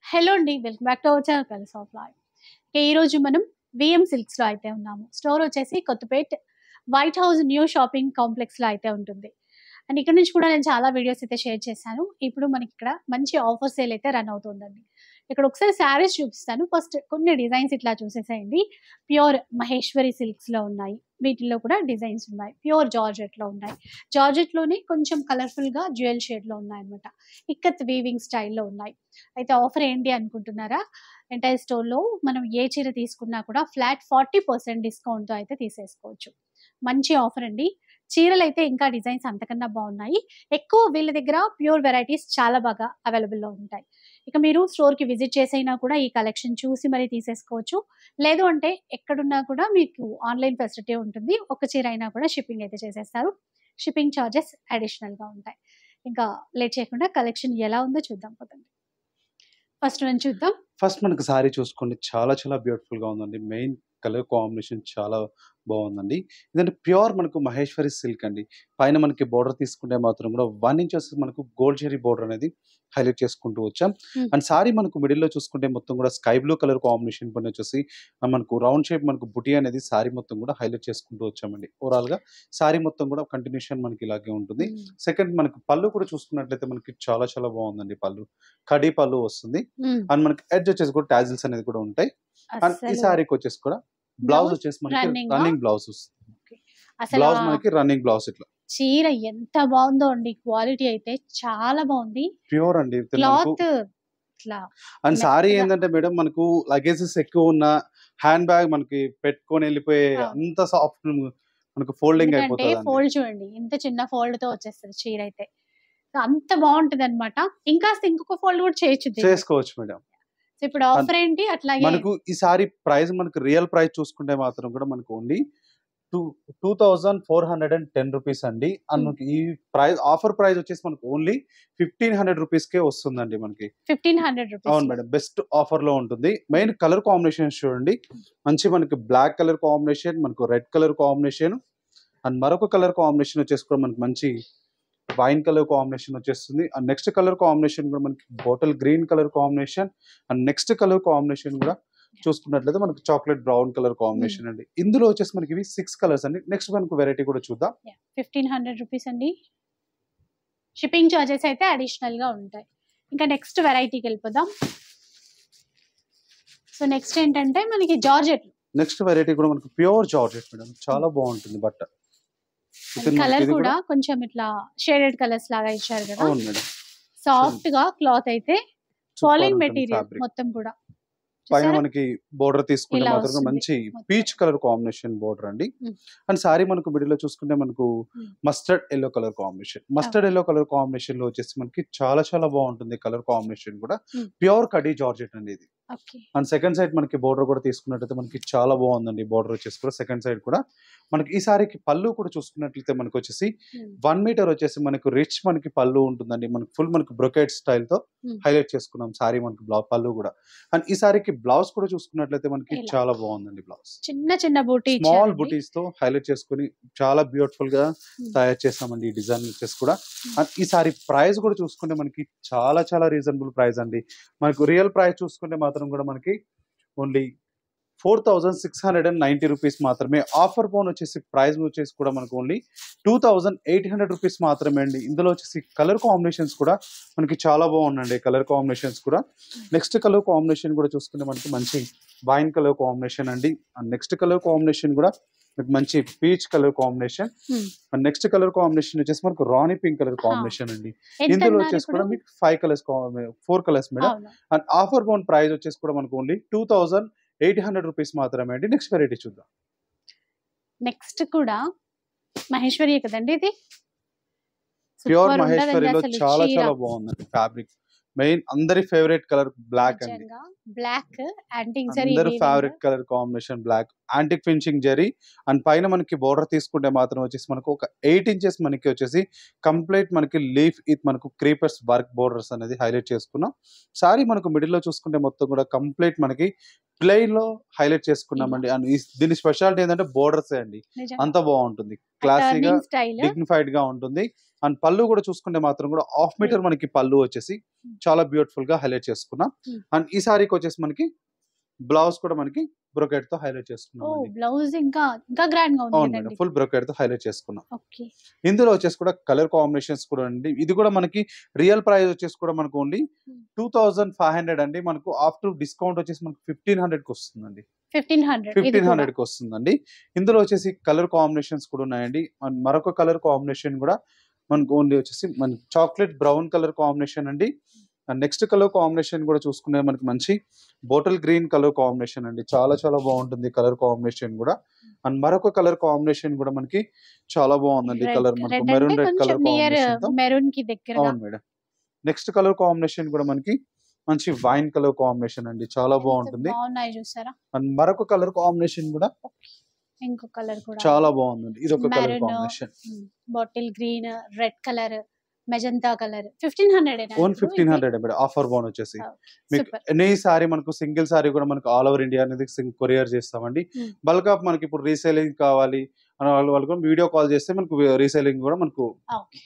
Hello అండి. Welcome back to our channel Colours of Life. ఈ రోజు మనం వీఎం సిల్క్స్‌లో అయితే ఉన్నాము. స్టోర్ వచ్చేసి Kothapet white house new shopping కాంప్లెక్స్‌లో అయితే ఉంటుంది. అండ్ ఇక్కడ నుంచి కూడా నేను చాలా వీడియోస్ అయితే షేర్ చేశాను. ఇప్పుడు మనకి ఇక్కడ మంచి ఆఫర్ సేల్ అయితే రన్ అవుతుందండి. ఇక్కడ ఒకసారి శారీస్ చూపిస్తాను. ఫస్ట్ కొన్ని డిజైన్స్ ఇట్లా చూసేసేయండి. ప్యూర్ మహేశ్వరి సిల్క్స్‌లో ఉన్నాయి. వీటిల్లో కూడా డిజైన్స్ ఉన్నాయి. ప్యూర్ జార్జెట్‌లో ఉన్నాయి. జార్జెట్‌లోనే కొంచెం కలర్‌ఫుల్‌గా డ్యూయల్ షేడ్‌లో ఉన్నాయన్నమాట. ఇక్కత్ వీవింగ్ స్టైల్‌లో ఉన్నాయి. అయితే ఆఫర్ ఏంటి అనుకుంటున్నారా? ఎంటైర్ స్టోర్‌లో మనం ఏ చీర తీసుకున్నా కూడా ఫ్లాట్ 40% డిస్కౌంట్‌తో అయితే తీసేసుకోవచ్చు. మంచి ఆఫర్ అండి. చీరలైతే ఇంకా డిజైన్స్ అంతకన్నా బాగున్నాయి. ఎక్కువ వీళ్ళ దగ్గర ప్యూర్ వెరైటీస్ చాలా బాగా అవైలబుల్‌లో ఉంటాయి. ఇక మీరు స్టోర్‌కి విజిట్ చేసైనా కూడా ఈ కలెక్షన్ చూసి మరి తీసేసుకోవచ్చు. లేదు అంటే ఎక్కడున్నా కూడా మీకు ఆన్‌లైన్ ఫెసిలిటీ ఉంటుంది. ఒక చీర అయినా కూడా షిప్పింగ్ అయితే చేసేస్తారు. షిప్పింగ్ చార్జెస్ అడిషనల్‌గా ఉంటాయి. ఇంకా లేట్ చేయకుండా కలెక్షన్ ఎలా ఉందో చూద్దాం పదండి. ఫస్ట్ వన్ చూద్దాం. ఫస్ట్ మనకు సారీ చూసుకోండి. చాలా చాలా బ్యూటిఫుల్‌గా ఉందండి. మెయిన్ కలర్ కాంబినేషన్ చాలా బావుందండి. ఇదంటే ప్యూర్ మనకు మహేశ్వరి సిల్క్ అండి. పైన మనకి బోర్డర్ తీసుకుంటే మాత్రం కూడా 1 ఇంచ్ వస్తది మనకు గోల్డ్ జెరీ బోర్డర్ అనేది హైలైట్ చేసుకుంటూ వచ్చాం. అండ్ సారీ మనకు మిడిల్‌లో చూసుకుంటే మొత్తం కూడా స్కై బ్లూ కలర్ కాంబినేషన్ పైన వచ్చేసి మనకు రౌండ్ షేప్ మనకు బుటీ అనేది సారీ మొత్తం కూడా హైలైట్ చేసుకుంటూ వచ్చామండి. ఓవరాల్‌గా సారీ మొత్తం కూడా కంటిన్యూషన్ మనకి ఇలాగే ఉంటుంది. సెకండ్ మనకు పళ్ళు కూడా చూసుకున్నట్లయితే మనకి చాలా చాలా బావుందండి పళ్ళు. కడీ పళ్ళు వస్తుంది. అండ్ మనకి ఎడ్జ్ వచ్చేసి కూడా టాజిల్స్ అనేది కూడా ఉంటాయి. అండ్ ఈ అస్సలు సారీకి వచ్చేసి కూడా బ్లౌజ్ వచ్చేసి మనకి రన్నింగా? రన్నింగ్ బ్లౌజ్ వస్తుంది. అసలు బ్లౌజ్ మనకి రన్నింగ్ బ్లౌజ్ ఇట్లా. చీర ఎంత బావుందో అండి. క్వాలిటీ అయితే చాలా బావుంది. ప్యూర్ అండి. ఇది మనకు క్లాత్ ఇట్లా అండ్ సారీ మెత్తగా ఏందంటే మేడం మనకు లగేజెస్ ఎక్కువ ఉన్న హ్యాండ్ బ్యాగ్ మనకి పెట్టుకొని ఎళ్ళిపోయే అవును. అంత సాఫ్ట్ మనకు ఫోల్డింగ్ ఎందుకంటే అయిపోతదండి. ఫోల్డ్ చూడండి. ఇంత చిన్న ఫోల్డ్‌తో వచ్చేస్తది చీరైతే. అంత బావుంటదనమాట. ఇంకాస్త ఇంకొక ఫోల్డ్ కూడా చేయొచ్చు దీన్ని. చేసుకోవచ్చు మేడం. సో, ఇప్పుడు అండ్ ఆఫర్ ఏంటి? అట్లాగే మనకు ఈ సారీ ప్రైస్ మనకు రియల్ ప్రైస్ చూసుకుంటే మాత్రం కూడా మనకు ఓన్లీ టూ 2410 రూపీస్ అండి. అండ్ హ్మ్. మనకి ఈ ప్రైస్ ఆఫర్ ప్రైస్ వచ్చేసి మనకు ఓన్లీ 1500 రూపీస్‌కే వస్తుందండి మనకి. 1500 అవును రూపీస్‌లో. మేడం. బెస్ట్ ఆఫర్‌లో ఉంటుంది. మెయిన్ కలర్ కాంబినేషన్స్ చూడండి. మంచి మనకి బ్లాక్ కలర్ కాంబినేషన్, మనకు రెడ్ కలర్ కాంబినేషన్ అండ్ మరొక కలర్ కాంబినేషన్ వచ్చేసి కూడా మనకి మంచి వైన్ కలర్ కాంబినేషన్ వచ్చేస్తుంది. అండ్ నెక్స్ట్ కలర్ కాంబినేషన్ కూడా మనకి bottle green colour combination and next colour combination కూడా చూసుకున్నట్లయితే మనకి చాక్లెట్ బ్రౌన్ కలర్ హ్మ్. కాంబినేషన్ అండి. ఇందులో వచ్చేసి మనకి ఇవి 6 కలర్స్ అండి. నెక్స్ట్ మనకు వెరైటీ కూడా చూద్దాం. 1500 రూపీస్ అండి. షిప్పింగ్ చార్జెస్ అయితే అడిషనల్‌గా ఉంటాయి. ఇంకా నెక్స్ట్ వెరైటీకెళ్ళిపోదాం. సో, నెక్స్ట్ ఏంటంటే మనకి జార్జెట్. నెక్స్ట్ వెరైటీ కూడా మనకు ప్యూర్ జార్జెట్ మేడం. చాలా బాగుంటుంది బట్ట. అండ్ మనకి కలర్ ఇది కూడా కొంచెం ఇట్లా షేడెడ్ కలర్స్ లాగా ఇచ్చారు కదా! అవును మేడం. సాఫ్ట్‌గా క్లాత్ అయితే సూపర్ ఫాలింగ్ ఉంటుంది మెటీరియల్ ఫ్యాబ్రిక్. మొత్తం కూడా. పైన చూసారా? మనకి బోర్డర్ తీసుకుంటే ఇలా మాత్రం వస్తుంది మంచి మొత్తం. పీచ్ కలర్ కాంబినేషన్ బోర్డర్ అండి. హ్మ్. అండ్ సారీ మనకు మిడిల్‌లో చూసుకుంటే మనకు హ్మ్. Mustard yellow colour combination. Mustard okay. Yellow colour కాంబినేషన్‌లో వచ్చేసి మనకి చాలా చాలా బాగుంటుంది కలర్ కాంబినేషన్ కూడా. హ్మ్. ప్యూర్ కడీ జార్జెట్ అండి ఇది. ఓకే. అండ్ సెకండ్ సైడ్ మనకి బోర్డర్ కూడా తీసుకున్నట్లయితే మనకి చాలా బాగుందండి. బోర్డర్ వచ్చేసి కూడా సెకండ్ సైడ్ కూడా మనకి ఈ సారీకి పళ్ళు కూడా చూసుకున్నట్లయితే మనకు వచ్చేసి హ్మ్. 1 మీటర్ వచ్చేసి మనకు రిచ్ మనకి పళ్ళు ఉంటుందండి. మనకి ఫుల్ మనకి బ్రొకేడ్ స్టైల్‌తో హ్మ్. హైలైట్ చేసుకున్నాం సారీ మనకి పళ్ళు కూడా. అండ్ ఈ సారీకి బ్లౌజ్ కూడా చూసుకున్నట్లయితే మనకి ఇలా చాలా బాగుందండి బ్లౌజ్. చిన్న చిన్న బూటీ స్మాల్ ఇచ్చారండి. బుటీస్‌తో హైలైట్ చేసుకొని చాలా బ్యూటిఫుల్‌గా హ్మ్. తయారు చేసామండి ఈ డిజైన్ వచ్చేసి కూడా. హ్మ్. అండ్ ఈ సారీ ప్రైస్ కూడా చూసుకుంటే మనకి చాలా చాలా రీజనబుల్ ప్రైస్ అండి. మనకు రియల్ ప్రైస్ చూసుకుంటే మాత్రం కూడా మనకి ఓన్లీ 4690 రూపీస్ మాత్రమే. ఆఫర్ ఫోన్ వచ్చేసి ప్రైస్ వచ్చేసి కూడా మనకు ఓన్లీ 2800 రూపీస్ మాత్రమే అండి. ఇందులో వచ్చేసి కలర్ కాంబినేషన్స్ కూడా మనకి చాలా బాగున్నాయండి. కలర్ కాంబినేషన్స్ కూడా. నెక్స్ట్ కలర్ కాంబినేషన్ కూడా చూసుకుంటే మనకి మంచి వైన్ కలర్ కాంబినేషన్ అండి. అండ్ నెక్స్ట్ కలర్ కాంబినేషన్ కూడా మీకు మంచి పీచ్ కలర్ కాంబినేషన్. హ్మ్. అండ్ నెక్స్ట్ కలర్ కాంబినేషన్ వచ్చేసి మనకు రాణి పింక్ కలర్ ఆ! కాంబినేషన్ అండి. ఇందులో ఎంతన్నారు వచ్చేసి ఇప్పుడు? కూడా మీకు 5 కలర్స్ 4 కలర్స్ మేడం. అవును. అండ్ ఆఫర్ ఫోన్ ప్రైస్ వచ్చేసి కూడా మనకు ఓన్లీ 2800 రూపీస్ మాత్రమే అండి. నెక్స్ట్ వెరైటీ చూద్దాం. నెక్స్ట్ కూడా మహేశ్వరియే కదండీ ఇది? ప్యూర్ సూపర్ ఉంటదండి మహేశ్వరిలో అసలు చాలా చీర. చాలా బాగుందండి ఫ్యాబ్రిక్. మెయిన్ అందరి ఫేవరెట్ కలర్ బ్లాక్ అండి. నిజంగా. బ్లాక్ యాంటిక్ జరీ అందరి weaving. Favourite colour combination black. Antique finishing zari and పైన మనకి బోర్డర్ తీసుకుంటే మాత్రం వచ్చేసి మనకు ఒక 8 ఇంచెస్ మనకి వచ్చేసి కంప్లీట్ మనకి లీఫ్ విత్ మనకు క్రీపర్స్ వర్క్ బోర్డర్స్ అనేది హైలైట్ చేసుకున్నాం. సారీ మనకు మిడిల్‌లో చూసుకుంటే మొత్తం కూడా కంప్లీట్ మనకి ప్లెయిన్‌లో హైలైట్ ఇలా. చేసుకున్నామండి. అండ్ దీని స్పెషాలిటీ ఏందంటే బోర్డర్సే అండి. నిజంగా. అంత బావుంటుంది. ఆ క్లాసీగా, టర్నింగ్ స్టైల్. డిగ్నిఫైడ్‌గా ఉంటుంది. అండ్ పళ్ళు కూడా చూసుకుంటే మాత్రం కూడా హాఫ్ మీటర్ మనకి పళ్ళు వచ్చేసి చాలా బ్యూటిఫుల్ గా హైలైట్ చేసుకున్నాం. అండ్ ఈ సారీకి వచ్చేసి మనకి బ్లౌజ్ కూడా మనకి బ్రొకెట్ తో హైలైట్ చేసుకున్నాం. బ్లౌజ్ ఇంకా ఇంకా గ్రాండ్ గా ఉంది అవును మేడం, కదండి. ఫుల్ బ్రొకెట్ తో హైలైట్ చేసుకున్నాం. ఓకే. ఇందులో వచ్చేసి కూడా కలర్ కాంబినేషన్స్ కూడా అండి. ఇది కూడా మనకి రియల్ ప్రైస్ వచ్చేసి కూడా మనకు ఓన్లీ 2500 అండి. మనకు ఆఫ్టర్ డిస్కౌంట్ వచ్చేసి మనకు 1500 కి వస్తుందండి. 1500 కి వస్తుందండి. ఇందులో వచ్చేసి కలర్ కాంబినేషన్స్ కూడా ఉన్నాయండి. అండ్ మరొక కలర్ కాంబినేషన్ కూడా మనకు ఓన్లీ వచ్చేసి మన చాక్లెట్ బ్రౌన్ కలర్ కాంబినేషన్ అండి. అండ్ నెక్స్ట్ కలర్ కాంబినేషన్ కూడా చూసుకునే మనకి మంచి బాటిల్ గ్రీన్ కలర్ కాంబినేషన్ అండి. చాలా చాలా బాగుంటుంది కలర్ కాంబినేషన్ కూడా. అండ్ మరొక కలర్ కాంబినేషన్ కూడా మనకి చాలా బాగుందండి. కలర్ మనకు మెరూన్ రెడ్ కలర్ కాంబినేషన్ తో. మెరూన్ కి దగ్గరగా. అవును మేడం. నెక్స్ట్ కలర్ కాంబినేషన్ కూడా మనకి మంచి వైన్ కలర్ కాంబినేషన్ అండి. చాలా బాగుంటుంది. బాగున్నాయి చూసారా. అండ్ మరొక కలర్ కాంబినేషన్ కూడా ఇంకో కలర్ కూడా చాలా బాగుందండి. ఇది ఒక colour combination. Bottle green, red colour, magenta colour. 1500 own 1500 madam. Offer bone వచ్చేసి మీకు ఎనీ సారీ మనకు సింగిల్ సారీ కూడా మనకు ఆల్ ఓవర్ ఇండియా అనేది కొరియర్ చేస్తామండి. బల్క్ ఆఫ్ మనకి ఇప్పుడు రీసేలింగ్ కావాలి అని వాళ్ళు వీడియో కాల్ చేస్తే మనకు రీసేలింగ్ కూడా మనకు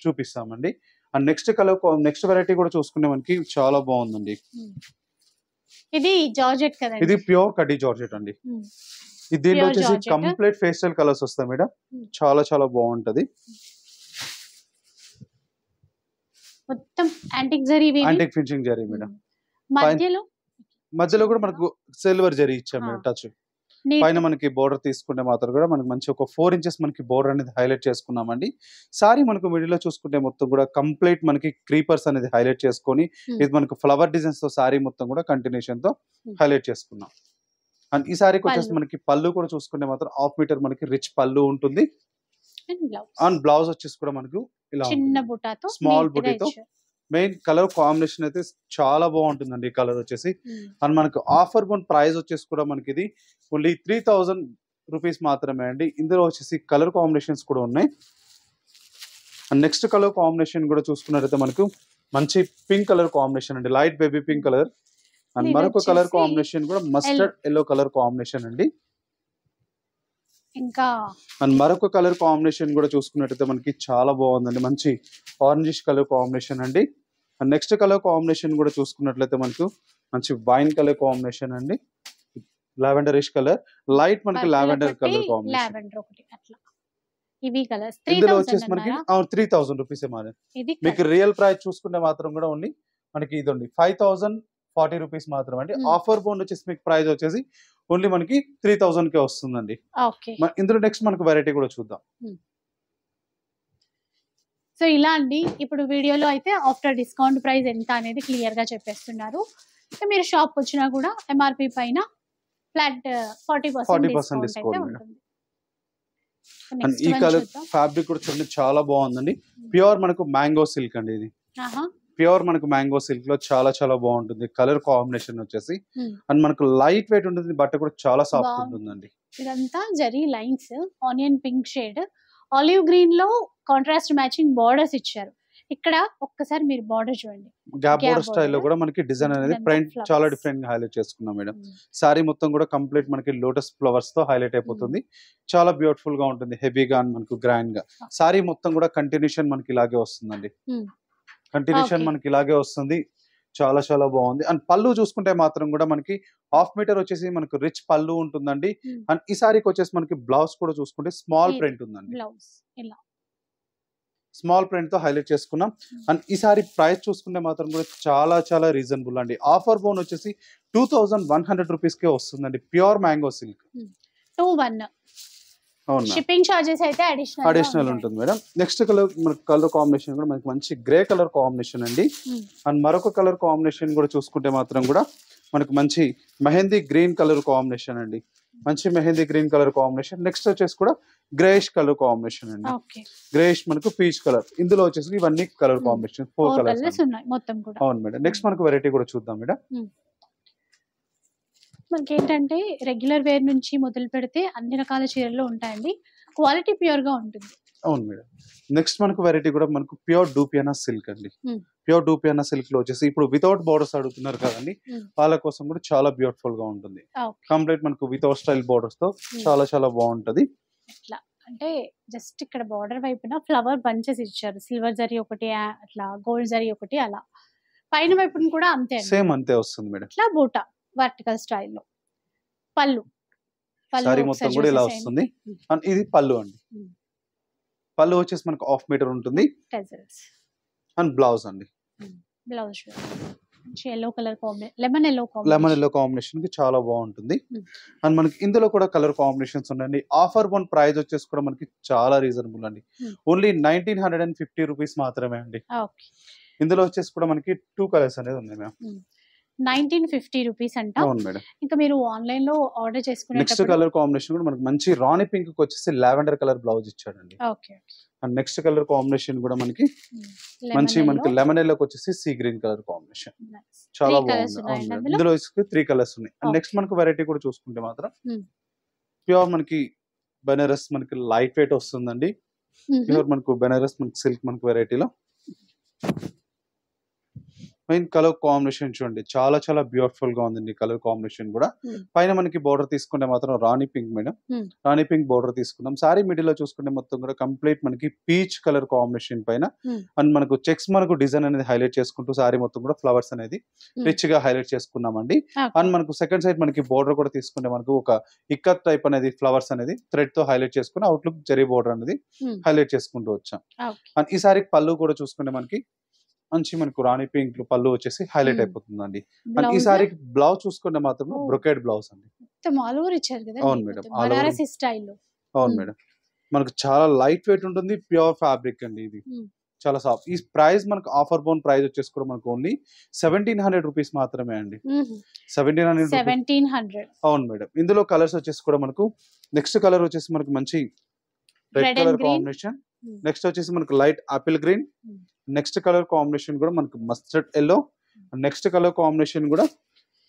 చూపిస్తామండి. And next colour next variety కూడా చూసుకునే మనకి చాలా బాగుందండి. ఇది జార్జెట్ కదా. ఇది ప్యూర్ కడ్డీ జార్జెట్ అండి. దీంట్లో వచ్చేసి కంప్లీట్ ఫేస్టల్ కలర్స్ వస్తాయి మేడం. చాలా చాలా బాగుంటది. మొత్తం antique zari, antique finishing zari madam. మధ్యలో కూడా మనకు సిల్వర్ జరీ ఇచ్చాం మేడం టచ్. పైన మనకి బోర్డర్ తీసుకుంటే మాత్రం కూడా మనకి మంచి ఒక 4 ఇంచెస్ మనకి బోర్డర్ అనేది హైలైట్ చేసుకున్నామండి. సారీ మనకు మిడిల్ లో చూసుకుంటే మొత్తం కూడా కంప్లీట్ మనకి క్రీపర్స్ అనేది హైలైట్ చేసుకొని ఇది మనకు ఫ్లవర్ డిజైన్స్ తో సారీ మొత్తం కూడా కంటిన్యూషన్ తో హైలైట్ చేసుకున్నాం. అండ్ ఈ సారీకి వచ్చేసి మనకి పళ్ళు కూడా చూసుకుంటే మాత్రం హాఫ్ మీటర్ మనకి రిచ్ పళ్ళు ఉంటుంది. అండ్ బ్లౌజ్ వచ్చేసి కూడా మనకు ఇలా చిన్న బుటాతో, స్మాల్ బుటీతో. మెయిన్ కలర్ కాంబినేషన్ అయితే చాలా బాగుంటుందండి. ఈ కలర్ వచ్చేసి అండ్ మనకు ఆఫర్ బోన్ ప్రైస్ వచ్చేసి కూడా మనకి ఇది ఓన్లీ 3000 రూపీస్ మాత్రమే అండి. ఇందులో వచ్చేసి కలర్ కాంబినేషన్స్ కూడా ఉన్నాయి. అండ్ నెక్స్ట్ కలర్ కాంబినేషన్ కూడా చూసుకున్నట్లయితే మనకు మంచి పింక్ కలర్ కాంబినేషన్ అండి. Light baby pink colour. And మరొక కలర్ కాంబినేషన్ కూడా మస్టర్డ్ ఎల్లో కలర్ కాంబినేషన్ అండి. ఇంకా అండ్ మరొక కలర్ కాంబినేషన్ కూడా చూసుకున్నట్లయితే మనకి చాలా బాగుందండి. మంచి ఆరెంజిష్ కలర్ కాంబినేషన్ అండి. అండ్ నెక్స్ట్ కలర్ కాంబినేషన్ కూడా చూసుకున్నట్లయితే మనకు మంచి వైన్ కలర్ కాంబినేషన్ అండి. లావెండరిష్ కలర్, లైట్ మనకి లావెండర్ కలర్ కాంబినేషన్. ఇందులో వచ్చేసి మనకి 3000 రూపీస్ మీకు రియల్ ప్రైస్ చూసుకుంటే మాత్రం కూడా ఓన్లీ మనకి ఇదండి 5040 రూపీస్ మాత్రం అండి. ఆఫర్ బోన్ వచ్చేసి మీకు ప్రైస్ వచ్చేసి ఓన్లీ మనకి 3000 కే వస్తుందండి. ఇందులో నెక్స్ట్ మనకు వెరైటీ కూడా చూద్దాం. సో ఇలా అండి, ఇప్పుడు వీడియోలో అయితే ఆఫ్టర్ డిస్కౌంట్ ప్రైస్ ఎంత అనేది క్లియర్ గా చెప్పేస్తున్నారు. మీరు షాప్ వచ్చినా కూడా ఎంఆర్పి పైన ఫ్లాట్ 40% డిస్కౌంట్ ఉంటుంది. ఈ కలర్ ఫ్యాబ్రిక్ కూడా చూడండి చాలా బాగుందండి. ప్యూర్ మనకు మ్యాంగో సిల్క్ అండి. ఇది ప్యూర్ మనకు మ్యాంగో సిల్క్ లో చాలా చాలా బాగుంటుంది. కలర్ కాంబినేషన్ వచ్చేసి అండ్ మనకు లైట్ వెయిట్ ఉంటుంది. బట్ట కూడా చాలా సాఫ్ట్ ఉంటుందండి. ఇదంతా zari lines, onion pink shade, olive green లో కాంట్రాస్ట్ మ్యాచింగ్ బార్డర్స్ ఇచ్చారు. ఇక్కడ ఒక్కసారి మీరు బార్డర్ చూడండి. గ్యాప్ బార్డర్ స్టైల్లో కూడా మనకి డిజైన్ అనేది ప్రింట్ చాలా డిఫరెంట్ గా హైలైట్ చేసుకున్నాం మేడం. సారీ మొత్తం కూడా కంప్లీట్ మనకి లోటస్ ఫ్లవర్స్ తో హైలైట్ అయిపోతుంది. చాలా బ్యూటిఫుల్ గా ఉంటుంది. హెవీగా మనకు గ్రాండ్ గా సారీ మొత్తం కూడా కంటిన్యూషన్ మనకి ఇలాగే వస్తుందండి. కంటిన్యూషన్ మనకి ఇలాగే వస్తుంది. చాలా చాలా బాగుంది. అండ్ పళ్ళు చూసుకుంటే మాత్రం కూడా మనకి హాఫ్ మీటర్ వచ్చేసి మనకు రిచ్ పళ్ళు ఉంటుందండి. అండ్ ఈ సారీకి వచ్చేసి మనకి బ్లౌజ్ కూడా చూసుకుంటే స్మాల్ ప్రింట్ ఉందండి. స్మాల్ ప్రింట్ తో హైలైట్ చేసుకున్నాం. అండ్ ఈ సారీ ప్రైస్ చూసుకుంటే మాత్రం కూడా చాలా చాలా రీజనబుల్ అండి. ఆఫర్ బోన్ వచ్చేసి 2100 రూపీస్ కే వస్తుందండి. Pure mango silk. Shipping charges అయితే అడిషనల్ ఉంటుంది మేడం. నెక్స్ట్ కలర్ కాంబినేషన్ కూడా మనకి మంచి గ్రే కలర్ కాంబినేషన్ అండి. అండ్ మరొక కలర్ కాంబినేషన్ కూడా చూసుకుంటే మాత్రం కూడా మనకు మంచి మెహందీ గ్రీన్ కలర్ కాంబినేషన్ అండి. మంచి mehndi green colour combination. Next వచ్చేసి కూడా గ్రేష్ కలర్ కాంబినేషన్ అండి. గ్రేష్ మనకు పీచ్ కలర్. ఇందులో వచ్చేసి ఇవన్నీ కలర్ కాంబినేషన్ 4 కలర్స్ మొత్తం కూడా. అవును మేడం. నెక్స్ట్ మనకు వెరైటీ కూడా చూద్దాం మేడం. మనకి ఏంటంటే రెగ్యులర్ వేర్ నుంచి మొదలు పెడితే అన్ని రకాల చీరలు ఉంటాయండి. క్వాలిటీ ప్యూర్ గా ఉంటుంది. అవును మేడం. నెక్స్ట్ మనకు వెరైటీ కూడా మనకు ప్యూర్ డూపియానా సిల్క్ అండి. ప్యూర్ డూపియానా సిల్క్ లో వచ్చేసి ఇప్పుడు వితౌట్ బోర్డర్స్ అడుగుతున్నారు కదండి, వాళ్ళ కోసం కూడా చాలా బ్యూటిఫుల్ గా ఉంటుంది. కంప్లీట్ మనకు వితౌట్ స్టైల్ బోర్డర్స్ తో చాలా చాలా బాగుంటది. అంటే జస్ట్ ఇక్కడ బార్డర్ వైపున ఫ్లవర్ బంచెస్ ఇచ్చారు. సిల్వర్ జరీ ఒకటి, అట్లా గోల్డ్ జరీ ఒకటి అలా. పైన వైపున కూడా అంతే అండి. సేమ్ అంతే వస్తుంది మేడం. ఇట్లా బూటా వర్టికల్ స్టైల్‌లో. పళ్ళు. పళ్ళు సారీ మొత్తం ఒకసారి కూడా ఇలా చూసేసేయండి. వస్తుంది. అండ్ ఇది పళ్ళు అండి. హ్మ్. పళ్ళు వచ్చేసి మనకు హాఫ్ మీటర్ ఉంటుంది. టెజల్స్. అండ్ బ్లౌజ్ అండి. బ్లౌజ్ మంచి yellow colour lemon yellow lemon yellow combination కి చాలా బాగుంటుంది. అండ్ మనకి ఇందులో కూడా కలర్ కాంబినేషన్స్ ఉన్నాయండి. ఆఫర్ వన్ ప్రైస్ వచ్చేసి కూడా మనకి చాలా రీజనబుల్ అండి. ఓన్లీ 1950 రూపీస్ మాత్రమే అండి. ఓకే. ఇందులో వచ్చేసి కూడా మనకి 2 కలర్స్ అనేది ఉన్నాయి మ్యామ్. 1950 రూపీస్ అంట. అవును మేడం. ఇంకా మీరు ఆన్లైన్ లో ఆర్డర్ నెక్స్ట్ చేసుకునేటప్పుడు కలర్ కాంబినేషన్ కూడా మనకి మంచి రాణి పింక్ కి వచ్చేసి లావెండర్ కలర్ బ్లౌజ్ ఇచ్చాడండి. Okay. And next colour combination కూడా మనకి మంచి మనకి లెమన్ ఎల్లోకి వచ్చేసి సీ గ్రీన్ కలర్ కాంబినేషన్ చాలా బాగుంది. అవును మేడం. ఇందులో 3 కలర్స్ ఉన్నాయి. అండ్ నెక్స్ట్ మనకు వెరైటీ కూడా చూసుకుంటే మాత్రం ప్యూర్ మనకి బెనారస్ మనకి లైట్ వెయిట్ వస్తుందండి. ప్యూర్ మనకు బెనారస్ మనకి సిల్క్ మనకి వెరైటీలో మెయిన్ కలర్ కాంబినేషన్ చూడండి చాలా చాలా బ్యూటిఫుల్ గా ఉందండి. కలర్ కాంబినేషన్ కూడా పైన మనకి బోర్డర్ తీసుకుంటే మాత్రం రాణి పింక్ మేడం. రాణి పింక్ బోర్డర్ తీసుకున్నాం. సారీ మిడిల్ లో చూసుకుంటే మొత్తం కూడా కంప్లీట్ మనకి పీచ్ కలర్ కాంబినేషన్ పైన అండ్ మనకు చెక్స్ మనకు డిజైన్ అనేది హైలైట్ చేసుకుంటూ సారీ మొత్తం కూడా ఫ్లవర్స్ అనేది రిచ్ గా హైలైట్ చేసుకున్నామండి. అండ్ మనకు సెకండ్ సైడ్ మనకి బోర్డర్ కూడా తీసుకుంటే మనకు ఒక ఇక్కత్ టైప్ అనేది ఫ్లవర్స్ అనేది థ్రెడ్ తో హైలైట్ చేసుకుని అవుట్లుక్ జరీ బోర్డర్ అనేది హైలైట్ చేసుకుంటూ వచ్చాం. అండ్ ఈ సారీ పళ్ళు కూడా చూసుకుంటే మనకి మంచి మనకు రాణి పింక్ పళ్ళు వచ్చేసి హైలైట్ అయిపోతుందండి. అండ్ ఈ సారీ బ్లౌజ్ చూసుకుంటే మాత్రం బ్రొకేడ్ బ్లౌజ్ అండి. అవును మేడం. అవును మేడం. మనకు చాలా లైట్ వెయిట్ ఉంటుంది. ప్యూర్ ఫ్యాబ్రిక్ అండి ఇది. చాలా సాఫ్ట్. ఈ ప్రైస్ మనకు ఆఫర్ బోన్ ప్రైస్ వచ్చేసి కూడా మనకు ఓన్లీ 1700 రూపీస్ మాత్రమే అండి. 1700. అవును మేడం. ఇందులో కలర్స్ వచ్చేసి కూడా మనకు నెక్స్ట్ కలర్ వచ్చేసి మనకు మంచి రెడ్ కలర్ కాంబినేషన్. నెక్స్ట్ వచ్చేసి మనకు light apple green. Next colour combination కూడా మనకు mustard yellow. Next colour combination కూడా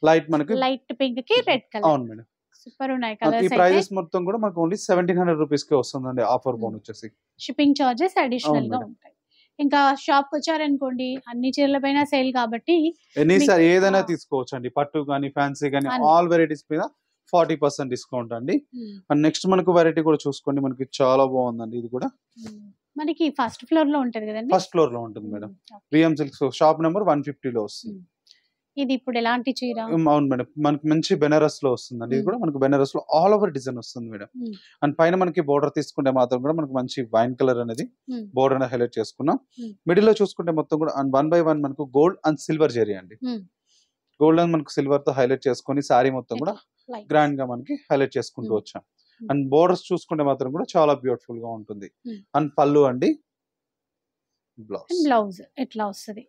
లైట్ మనకి లైట్ పింక్ కి రెడ్ కలర్. అవును మేడం. సూపర్ ఉన్నాయి ఈ కలర్స్. ప్రైజెస్ మొత్తం కూడా మనకు ఓన్లీ 1700 రూపీస్ కి వస్తుందండి ఆఫర్ బోన్ వచ్చేసి. షిప్పింగ్ చార్జెస్ అడిషనల్ గా ఉంటాయి. ఇంకా షాప్ కి వచ్చారనుకోండి అన్ని చీరల పైన సేల్ కాబట్టి ఎనీసారి ఏదైనా తీసుకోవచ్చు అండి. పట్టు కానీ ఫ్యాన్సీ కానీ ఆల్ వెరైటీస్ మీద 40% డిస్కౌంట్ అండి. అండ్ నెక్స్ట్ మనకు వెరైటీ కూడా చూసుకోండి మనకి చాలా బాగుందండి. ఇది కూడా మనకి ఫస్ట్ ఫ్లోర్ లో ఉంటది కదండి. ఫస్ట్ ఫ్లోర్ లో ఉంటుంది madam. VM silks shop number 150 లో వస్తుంది. ఇది ఇప్పుడు ఎలాంటి చీర? అవును మేడం. మనకి మంచి బెనారస్ లో వస్తుందండి. ఇది కూడా మనకు బెనారస్ లో ఆల్ ఓవర్ డిజైన్ వస్తుంది మేడం. అండ్ పైన మనకి బోర్డర్ తీసుకుంటే మాత్రం కూడా మనకు మంచి వైన్ కలర్ అనేది బోర్డర్ అనేది హైలైట్ చేసుకున్నాం. మిడిల్ లో చూసుకుంటే మొత్తం కూడా అండ్ 1 by 1 మనకు గోల్డ్ అండ్ సిల్వర్ జరీ అండి. గోల్డ్ అండ్ మనకు సిల్వర్ తో హైలైట్ చేసుకొని సారీ మొత్తం కూడా గ్రాండ్ గా మనకి హైలైట్ చేసుకుంటూ వచ్చాం. అండ్ బోర్డర్స్ చూసుకుంటే మాత్రం కూడా చాలా బ్యూటిఫుల్ గా ఉంటుంది. అండ్ పళ్ళు అండి, బ్లౌజ్ ఎట్లా వస్తుంది.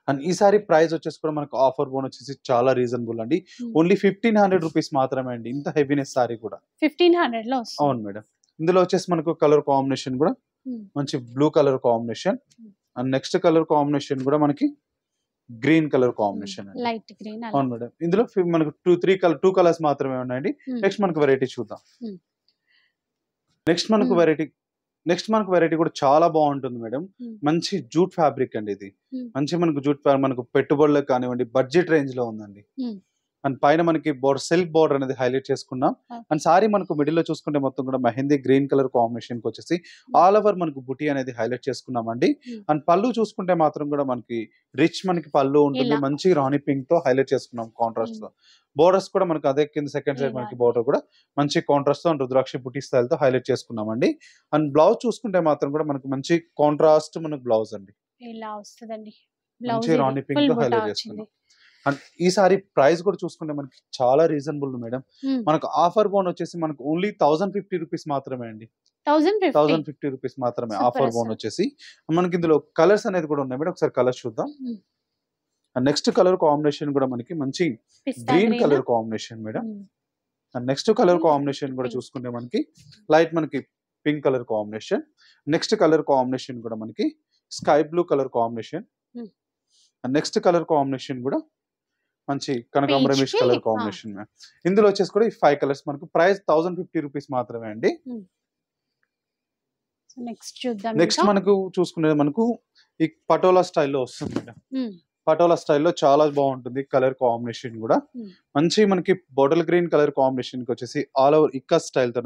అండ్ ఈ సారీ ప్రైస్ వచ్చేసి కూడా మనకు ఆఫర్ బోన్ వచ్చేసి చాలా రీజనబుల్ అండి. ఓన్లీ 1500 రూపీస్ మాత్రమే అండి. ఇంత హెవీనెస్ సారీ కూడా 1500 లో వస్తుంది. అవును మేడం. ఇందులో వచ్చేసి మనకు కలర్ కాంబినేషన్ కూడా మంచి blue colour combination. And next colour combination కూడా మనకి గ్రీన్ కలర్ కాంబినేషన్ అండి. Light green. అవును మేడం. ఇందులో మనకు 2 కలర్స్ మాత్రమే ఉన్నాయండి. నెక్స్ట్ మనకు వెరైటీ చూద్దాం. నెక్స్ట్ మనకు వెరైటీ కూడా చాలా బాగుంటుంది మేడం. మంచి జూట్ ఫ్యాబ్రిక్ అండి. ఇది మంచి మనకు జూట్ మనకు పెట్టుబడులకు కానివ్వండి బడ్జెట్ రేంజ్ లో ఉందండి. అండ్ పైన మనకి బోర్డర్ సెల్ఫ్ బోర్డర్ అనేది హైలైట్ చేసుకున్నాం. అండ్ సారీ మనకు మిడిల్ లో చూసుకుంటే మొత్తం కూడా మెహందీ గ్రీన్ కలర్ కాంబినేషన్ కి వచ్చేసి ఆల్ ఓవర్ మనకు బుటీ అనేది హైలైట్ చేసుకున్నామండి. అండ్ పళ్ళు చూసుకుంటే మాత్రం కూడా మనకి రిచ్ మనకి పళ్ళు ఉంటుంది. మంచి రాణి పింక్ తో హైలైట్ చేసుకున్నాం కాంట్రాస్ట్ తో. బోర్డర్స్ కూడా మనకు అదే కింద సెకండ్ సైడ్ మనకి బోర్డర్ కూడా మంచి కాంట్రాస్ట్ తో రుద్రాక్షి బుటీ స్టైల్ తో హైలైట్ చేసుకున్నామండి. అండ్ బ్లౌజ్ చూసుకుంటే మాత్రం కూడా మనకు మంచి కాంట్రాస్ట్ మనకు బ్లౌజ్ అండి. ఇలా వస్తుందండి. మంచి రాణి పింక్ తో హైలైట్ చేసుకున్నాం. అండ్ ఈ సారీ ప్రైస్ కూడా చూసుకుంటే మనకి చాలా రీజనబుల్ మేడం. మనకు ఆఫర్ బోన్ వచ్చేసి మనకు ఓన్లీ 1050 రూపీస్ మాత్రమే అండి. 1050 రూపీస్ మాత్రమే ఆఫర్ బోన్ వచ్చేసి. మనకి ఇందులో కలర్స్ అనేది కూడా ఉన్నాయి మేడం. ఒకసారి కలర్స్ చూద్దాం. నెక్స్ట్ కలర్ కాంబినేషన్ కూడా మనకి మంచి green colour combination madam. And next colour combination కూడా చూసుకుంటే మనకి లైట్ మనకి pink colour combination. Next colour combination కూడా మనకి sky blue colour combination. And next colour combination కూడా మంచి కనకాంబరమిష్ కలర్ కాంబినేషన్. ఇందులో వచ్చేసి కూడా ఈ 5 కలర్స్ మనకు ప్రైస్ 1050 రూపీస్ మాత్రమే అండి. నెక్స్ట్ మనకు చూసుకునేది మనకు ఈ పటోలా స్టైల్లో వస్తుంది మేడం. పటోలా స్టైల్లో చాలా బాగుంటుంది కలర్ కాంబినేషన్ కూడా. మంచి మనకి బాటిల్ గ్రీన్ కలర్ కాంబినేషన్ కి వచ్చేసి ఆల్ ఓవర్ ఇక్క స్టైల్ తో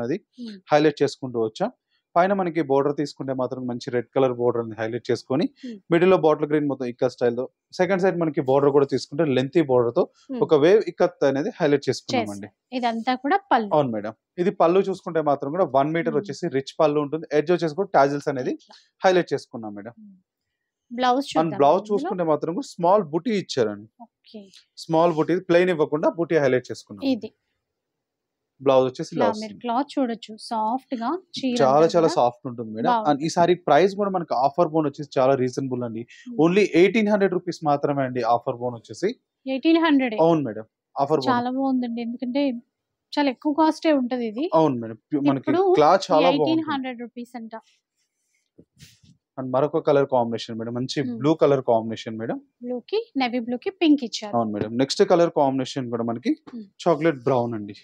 హైలైట్ చేసుకుంటూ వచ్చా. పైన మనకి బోర్డర్ తీసుకుంటే మాత్రం మంచి రెడ్ కలర్ బోర్డర్ హైలైట్ చేసుకొని మిడిల్ లో బాటిల్ గ్రీన్ మొత్తం ఇక్క స్టైల్ తో, సెకండ్ సైడ్ మనకి బోర్డర్ కూడా తీసుకుంటే లెంతీ బోర్డర్ తో ఒక వేవ్ ఇక్కత్ అనేది హైలైట్ చేసుకున్నామండి. ఇదంతా కూడా పళ్ళు. అవును మేడం. ఇది పళ్ళు చూసుకుంటే మాత్రం కూడా 1 మీటర్ వచ్చేసి రిచ్ పళ్ళు ఉంటుంది. ఎడ్జ్ వచ్చేసి కూడా టాజిల్స్ అనేది హైలైట్ చేసుకున్నాం మేడం. బ్లౌజ్ చూసుకుంటే మాత్రం స్మాల్ బుటీ ఇచ్చారండి. స్మాల్ బుటీ ప్లెయిన్ ఇవ్వకుండా బుటీ హైలైట్ చేసుకున్నాం. ఇది బ్లౌజ్ వచ్చేసి క్లాత్ చూడొచ్చు, సాఫ్ట్ గా చాలా సాఫ్ట్ ఉంటుంది మేడం. అండ్ ఈసారి ప్రైస్ కూడా మనకి ఆఫర్ బోన్ వచ్చేసి చాలా రీజనబుల్ అండి. ఓన్లీ 1800 రూపీస్ మాత్రమే అండి ఆఫర్ బోన్ వచ్చేసి. 1800. అవును మేడం. ఆఫర్ చాలా బాగుందండి, ఎందుకంటే చాలా ఎక్కువ కాస్ట్ ఉంటది ఇది. అవును మేడం. మనకి క్లాత్ చాలా బాగుంది. 1800 రూపీస్ అంట. అండ్ మరొక కలర్ కాంబినేషన్ మేడం, మంచి blue colour combination madam. Blue కి నేవీ బ్లూ కి పింక్ ఇచ్చారు. అవును మేడం. నెక్స్ట్ కలర్ కాంబినేషన్ కూడా మనకి చాక్లెట్ బ్రౌన్ అండి.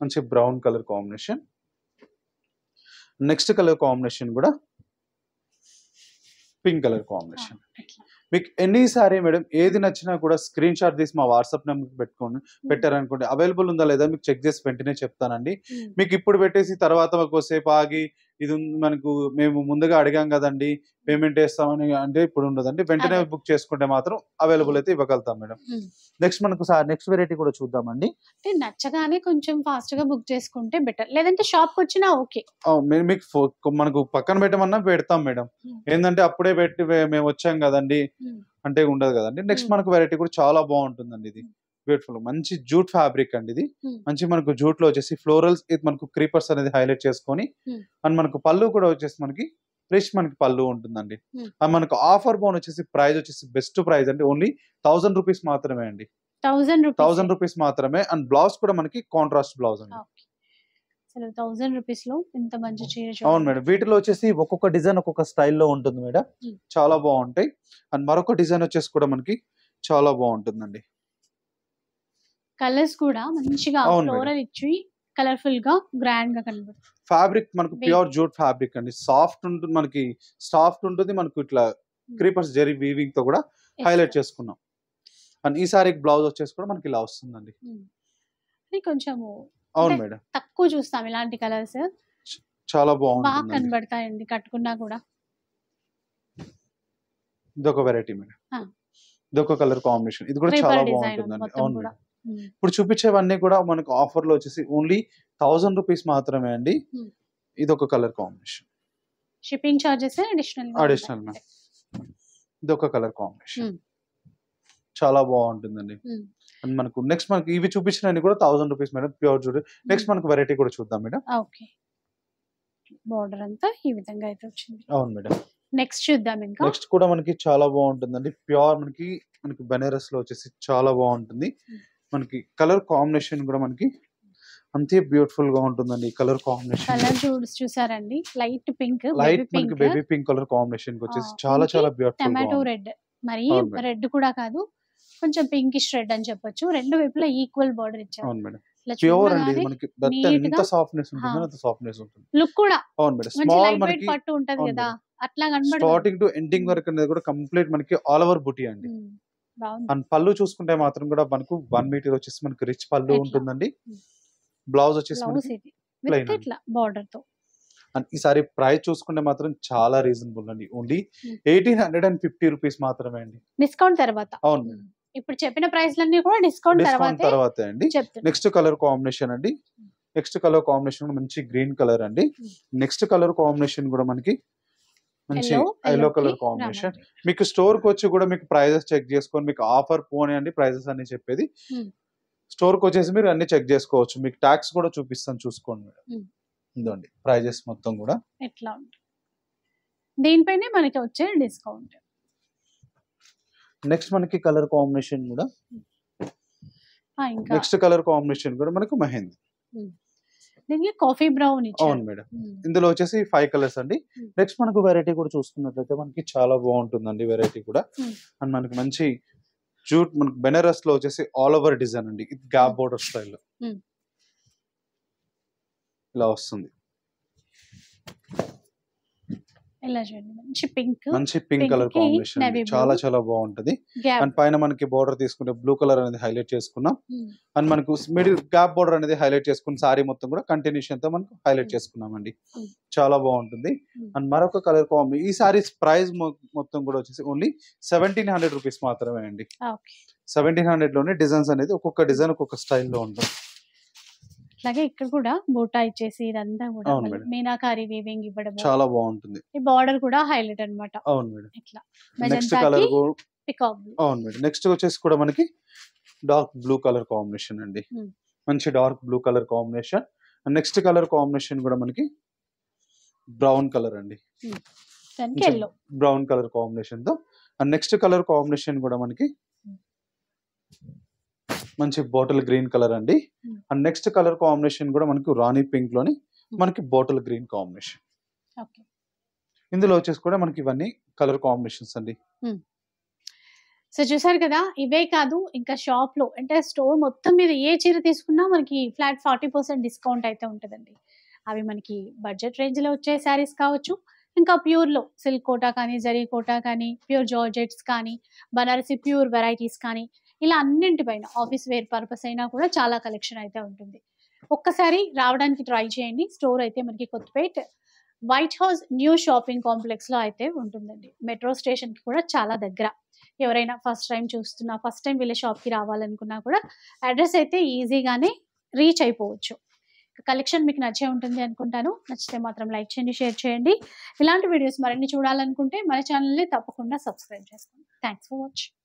మంచి brown colour combination. Next colour combination కూడా పింక్ కలర్ కాంబినేషన్. మీకు ఎన్నిసారి మేడం ఏది నచ్చినా కూడా స్క్రీన్ షాట్ తీసి మా వాట్సాప్ నెంబర్ పెట్టుకోండి, పెట్టారనుకోండి అవైలబుల్ ఉందా లేదా మీకు చెక్ చేసి వెంటనే చెప్తానండి. మీకు ఇప్పుడు పెట్టేసి తర్వాత ఒకసేపు ఆగి ఇది మనకు మేము ముందుగా అడిగాం కదండి పేమెంట్ వేస్తామని అంటే ఇప్పుడు ఉండదండి. వెంటనే బుక్ చేసుకుంటే మాత్రం అవైలబుల్ అయితే ఇవ్వగలుగుతాం మేడం. నెక్స్ట్ మనకు నెక్స్ట్ వెరైటీ కూడా చూద్దామండి. అంటే నచ్చగానే కొంచెం ఫాస్ట్ గా బుక్ చేసుకుంటే బెటర్, లేదంటే షాప్ కి వచ్చినా ఓకే. మీకు మనకు పక్కన పెట్టమన్నా పెడతాం మేడం. ఏంటంటే అప్పుడే పెట్టి మేము వచ్చాం కదండి అంటే ఉండదు కదండి. నెక్స్ట్ మనకు వెరైటీ కూడా చాలా బాగుంటుందండి. ఇది బ్యూటిఫుల్ మంచి జూట్ ఫ్యాబ్రిక్ అండి. ఇది మంచి మనకు జూట్ లో వచ్చేసి ఫ్లోరల్స్ మనకు క్రీపర్స్ అనేది హైలైట్ చేసుకొని అండ్ మనకు పళ్ళు కూడా వచ్చేసి మనకి రిచ్ మనకి పళ్ళు ఉంటుందండి. మనకు ఆఫర్ బోన్ వచ్చేసి ప్రైస్ వచ్చేసి బెస్ట్ ప్రైస్ అంటే ఓన్లీ 1000 రూపీస్ మాత్రమే అండి. 1000 రూపీస్ మాత్రమే. అండ్ బ్లౌజ్ కూడా మనకి కాంట్రాస్ట్ బ్లౌజ్ అండి. 1000 రూపీస్ లో ఇంత మంచి చీర. అవును మేడం. వీటిలో వచ్చేసి ఒక్కొక్క డిజైన్ ఒక్కొక్క స్టైల్లో ఉంటుంది మేడం. చాలా బాగుంటాయి. అండ్ మరొక డిజైన్ వచ్చేసి కూడా మనకి చాలా బాగుంటుందండి. కలర్స్ కూడా మంచిగా ఫ్లోరల్ ఇచ్చి కలర్ఫుల్ గా గ్రాండ్ గా కనబడుతుంది. ఫ్యాబ్రిక్ మనకు ప్యూర్ జూట్ ఫ్యాబ్రిక్ అండి. సాఫ్ట్ ఉంటుంది, మనకి సాఫ్ట్ ఉంటుంది. మనకు ఇట్లా క్రీపర్స్ జరీ వీవింగ్ తో కూడా హైలైట్ చేసుకున్నాం. అండ్ ఈ సారీ బ్లౌజ్ వచ్చేసి కూడా మనకి ఇలా వస్తుందండి. కొంచెం అవును మేడం, తక్కువ చూస్తాం ఇలాంటి కలర్స్. చాలా బాగా కనబడతాయండి కట్టుకున్నా కూడా. ఇదొక వెరైటీ మేడం. ఇదొక కలర్ కాంబినేషన్. ఇది కూడా చాలా బాగుంటుందండి. అవును మేడం. ఇప్పుడు చూపించేవన్నీ కూడా మనకు ఆఫర్ లో వచ్చేసి ఓన్లీ 1000 రూపీస్ మాత్రమే అండి. ఇది ఒక colour combination. Shipping charges additional ma'am. ఇది ఒక కలర్ కాంబినేషన్ చాలా బాగుంటుందండి. అండ్ మనకు నెక్స్ట్ మనకి ఇవి చూపించినవి కూడా 1000 rupees madam pure jute. Next మనకు వెరైటీ కూడా చూద్దాం మేడం. ఓకే. బోర్డర్ అంతా ఈ విధంగా అయితే వచ్చింది. అవును మేడం. నెక్స్ట్ చూద్దాం. ఇంకా నెక్స్ట్ కూడా మనకి చాలా బాగుంటుందండి. ప్యూర్ మనకి బెనారస్ లో వచ్చేసి చాలా బాగుంటుంది. మనకి కలర్ కాంబినేషన్ కూడా మనకి అంతే బ్యూటిఫుల్ గా ఉంటుందండి. కలర్ కాంబినేషన్ కలర్ చూసారండి, లైట్ పింక్, లైట్ మనకి బేబీ పింక్ కలర్ కాంబినేషన్ వచ్చేసి చాలా బ్యూటిఫుల్. టమాటో రెడ్, మరి రెడ్ కూడా కాదు, కొంచెం పింకిష్ రెడ్ అని చెప్పొచ్చు. రెండు వైపులా ఈక్వల్ బోర్డర్ ఇచ్చారు. అవును మేడం. ప్యూర్ అండి. మనకి ఎంత సాఫ్ట్నెస్ ఉంటుంది అంత సాఫ్ట్నెస్ ఉంటుంది. లుక్ కూడా అవును మేడం. స్మాల్ మనకి పట్టు ఉంటది కదా, అట్లా కనబడదు. స్టార్టింగ్ టు ఎండింగ్ వరకు అనేది కూడా కంప్లీట్ మనకి ఆల్ ఓవర్ బుటీ అండి. అండ్ పళ్ళు చూసుకుంటే మాత్రం కూడా మనకు 1 మీటర్ వచ్చేసి మనకి రిచ్ పళ్ళు ఉంటుందండి. బ్లౌజ్ వచ్చేసి ఇట్లా బోర్డర్ తో. అండ్ ఈ సారీ ప్రైస్ చూసుకుంటే మాత్రం చాలా రీజనబుల్ అండి. ఓన్లీ 1850 రూపీస్ మాత్రమే అండి, డిస్కౌంట్ తర్వాత. అవును మేడం. ఇప్పుడు చెప్పిన ప్రైస్లన్నీ కూడా డిస్కౌంట్ తర్వాతే అండి. నెక్స్ట్ కలర్ కాంబినేషన్ అండి. నెక్స్ట్ కలర్ కాంబినేషన్ మంచి గ్రీన్ కలర్ అండి. నెక్స్ట్ కలర్ కాంబినేషన్ కూడా మనకి మంచి ఎల్లో కలర్ కాంబినేషన్. మీకు స్టోర్ కి వచ్చి కూడా మీకు ప్రైజెస్ చెక్ చేసుకొని మీకు ఆఫర్ పోనీ అండి ప్రైజెస్ అన్ని చెప్పేది. స్టోర్ కి వచ్చేసి మీరు అన్ని చెక్ చేసుకోవచ్చు. మీకు ట్యాక్స్ కూడా చూపిస్తాను, చూసుకోండి మేడం. ఇదండి ప్రైజెస్ మొత్తం కూడా ఎట్లా ఉంటుంది, దీనిపైనే మనకి వచ్చే డిస్కౌంట్. నెక్స్ట్ మనకి కలర్ కాంబినేషన్ కూడా నెక్స్ట్ కలర్ కాంబినేషన్ కూడా మనకు మెహందీ, దీనికి కాఫీ బ్రౌన్ ఇచ్చారు. అవును మేడం. ఇందులో వచ్చేసి 5 కలర్స్ అండి. నెక్స్ట్ మనకు వెరైటీ కూడా చూసుకున్నట్లయితే మనకి చాలా బాగుంటుందండి వెరైటీ కూడా. అండ్ మనకి మంచి జూట్ మనకి బెనారస్ లో వచ్చేసి ఆల్ ఓవర్ డిజైన్ అండి. ఇది గ్యాప్ బోర్డర్ స్టైల్లో ఇలా వస్తుంది. ఇలా చూడండి మంచి పింక్. మంచి పింక్ పింక్ కలర్ కి కాంబినేషన్ అండి. నేవీ బ్లూ చాలా చాలా బాగుంటది. గ్యాప్. అండ్ పైన మనకి బోర్డర్ తీసుకుంటే బ్లూ కలర్ అనేది హైలైట్ చేసుకున్నాం. అండ్ మనకు మిడిల్ గ్యాప్ బోర్డర్ అనేది హైలైట్ చేసుకుని సారీ మొత్తం కూడా కంటిన్యూషన్ తో మనకు హైలైట్ చేసుకున్నామండి. చాలా బాగుంటుంది. అండ్ మరొక కలర్ కాంబినేషన్ ఈ సారీస్ ప్రైస్ మొత్తం కూడా వచ్చేసి ఓన్లీ 1700 రూపీస్ మాత్రమే అండి. 1700 లోనే డిజైన్స్ అనేది ఒక్కొక్క డిజైన్ ఒక్కొక్క స్టైల్లో ఉంటుంది. అలాగే ఇక్కడ కూడా బూటా ఇచ్చేసి ఇదంతా కూడా అవును మళ్ళీ మేడం. మీనాకారి వీవింగ్ ఇవ్వడం. చాలా బాగుంటుంది. ఈ బార్డర్ కూడా హైలైట్ అన్నమాట. అవును మేడం. ఇట్లా నెక్స్ట్ మెజంతాకి కలర్ పికాక్ బ్లూ. అవును మేడం. నెక్స్ట్ వచ్చేసి కూడా మనకి డార్క్ బ్లూ కలర్ కాంబినేషన్ అండి. మంచి dark blue colour combination. Next colour combination కూడా మనకి బ్రౌన్ కలర్ అండి. దానికి ఎల్లో. బ్రౌన్ కలర్ కాంబినేషన్ తో. అండ్ నెక్స్ట్ కలర్ కాంబినేషన్ కూడా మనకి మంచి బాటిల్ గ్రీన్ కలర్ అండి. అండ్ నెక్స్ట్ కలర్ కాంబినేషన్ కూడా మనకి రాణి పింక్ లోని మనకి బాటిల్ గ్రీన్ కాంబినేషన్. ఓకే. ఇందులో వచ్చేసి కూడా మనకి ఇవన్నీ కలర్ కాంబినేషన్స్ అండి. సో చూసారు కదా, ఇవే కాదు ఇంకా షాప్ లో అంటే స్టోర్ మొత్తం మీద ఏ చీర తీసుకున్నా మనకి ఫ్లాట్ 40% డిస్కౌంట్ అయితే ఉంటుందండి. అవి మనకి బడ్జెట్ రేంజ్ లో వచ్చే శారీస్ కావచ్చు, ఇంకా ప్యూర్ లో సిల్క్ కోటా కానీ, జరీ కోటా కానీ, ప్యూర్ జార్జెట్స్ కానీ, బనారసి ప్యూర్ వెరైటీస్ కానీ, ఇలా అన్నింటిపైన ఆఫీస్ వేర్ పర్పస్ అయినా కూడా చాలా కలెక్షన్ అయితే ఉంటుంది. ఒక్కసారి రావడానికి ట్రై చేయండి. స్టోర్ అయితే మనకి Kothapet white house new shopping complex లో అయితే ఉంటుందండి. మెట్రో స్టేషన్ కి కూడా చాలా దగ్గర. ఎవరైనా ఫస్ట్ టైం చూస్తున్నా, ఫస్ట్ టైం వీళ్ళ షాప్ కి రావాలనుకున్నా కూడా అడ్రస్ అయితే ఈజీగానే రీచ్ అయిపోవచ్చు. కలెక్షన్ మీకు నచ్చే ఉంటుంది అనుకుంటాను. నచ్చితే మాత్రం లైక్ చేయండి, షేర్ చేయండి. ఇలాంటి వీడియోస్ మరిన్ని చూడాలనుకుంటే మన ఛానల్ని తప్పకుండా సబ్స్క్రైబ్ చేసుకోండి. Thanks for watching.